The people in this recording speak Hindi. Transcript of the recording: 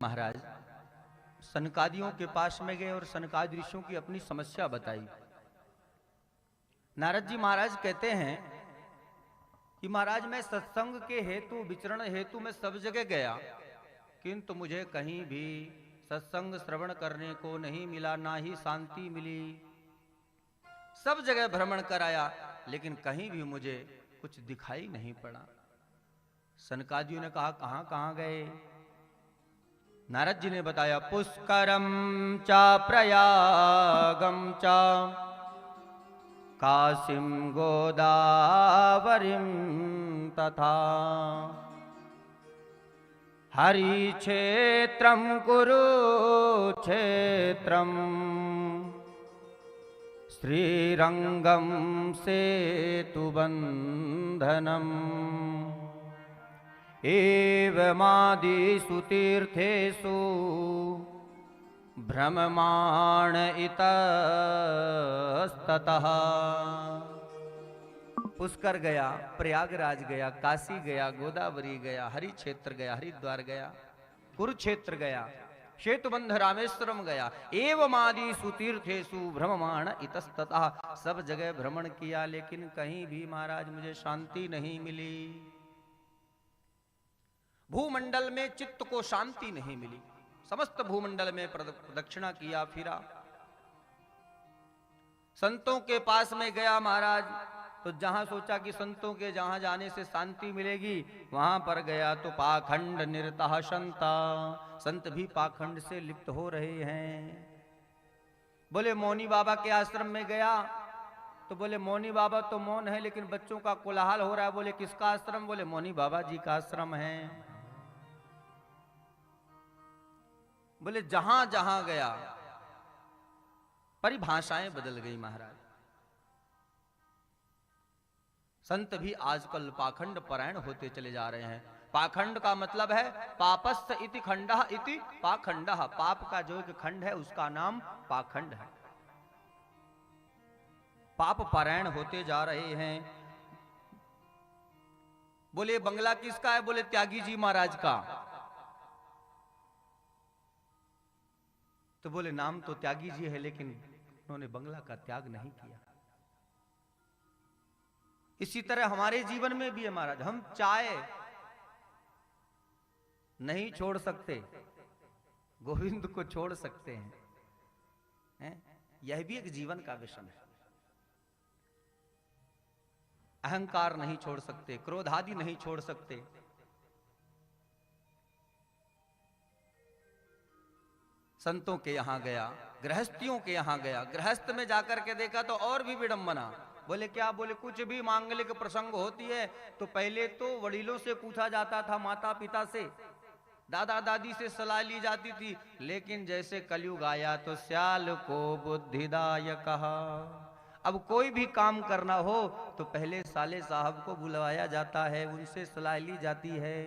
महाराज सनकादियों के पास में गए और सनकादि ऋषियों की अपनी समस्या बताई। नारद जी महाराज कहते हैं कि महाराज मैं सत्संग के हेतु विचरण हेतु मैं सब जगह गया, किंतु मुझे कहीं भी सत्संग श्रवण करने को नहीं मिला, ना ही शांति मिली। सब जगह भ्रमण कराया लेकिन कहीं भी मुझे कुछ दिखाई नहीं पड़ा। सनकादियों ने कहा कहां कहां गए? नारद जी ने बताया पुष्करम चा प्रयागम चा काशीम गोदावरीम तथा हरिक्षेत्रम कुरुक्षेत्रम श्रीरंगम सेतुबंधनम एवमादिषु तीर्थेषु भ्रममाण इतस्ततः। पुष्कर गया, प्रयागराज गया, काशी गया, गोदावरी गया, हरि क्षेत्र गया, हरिद्वार गया, कुरुक्षेत्र गया, सेतुबंध रामेश्वरम गया, एवमादिषु तीर्थेषु भ्रममाण इतस्ततः। सब जगह भ्रमण किया लेकिन कहीं भी महाराज मुझे शांति नहीं मिली। भूमंडल में चित्त को शांति नहीं मिली। समस्त भूमंडल में प्रदक्षिणा किया, फिरा, संतों के पास में गया महाराज, तो जहां सोचा कि संतों के जहां जाने से शांति मिलेगी वहां पर गया तो पाखंड निरतः संता, संत भी पाखंड से लिप्त हो रहे हैं। बोले मौनी बाबा के आश्रम में गया तो बोले मौनी बाबा तो मौन है लेकिन बच्चों का कोलाहल हो रहा है। बोले किसका आश्रम? बोले मौनी बाबा जी का आश्रम है। बोले जहां जहां गया परिभाषाएं बदल गई महाराज। संत भी आजकल पाखंड परायण होते चले जा रहे हैं। पाखंड का मतलब है पापस्थ इति खंडः इति पाखंडः। पाप का जो एक खंड है उसका नाम पाखंड है। पाप परायण होते जा रहे हैं। बोले बंगला किसका है? बोले त्यागी जी महाराज का। तो बोले नाम तो त्यागी जी है लेकिन उन्होंने बंगला का त्याग नहीं किया। इसी तरह हमारे जीवन में भी है महाराज। हम चाय नहीं छोड़ सकते, गोविंद को छोड़ सकते हैं, यह भी एक जीवन का विषय है। अहंकार नहीं छोड़ सकते, क्रोध आदि नहीं छोड़ सकते। संतों के यहां गया, गृहस्थियों के यहां गया, गृहस्थ में जाकर के देखा तो और भी विडंबना। बोले क्या? बोले कुछ भी मांगलिक प्रसंग होती है तो पहले तो वडीलों से पूछा जाता था, माता पिता से, दादा दादी से सलाह ली जाती थी। लेकिन जैसे कलयुग आया तो स्याल को बुद्धिदाय कहा। अब कोई भी काम करना हो तो पहले साले साहब को बुलवाया जाता है, उनसे सलाह ली जाती है।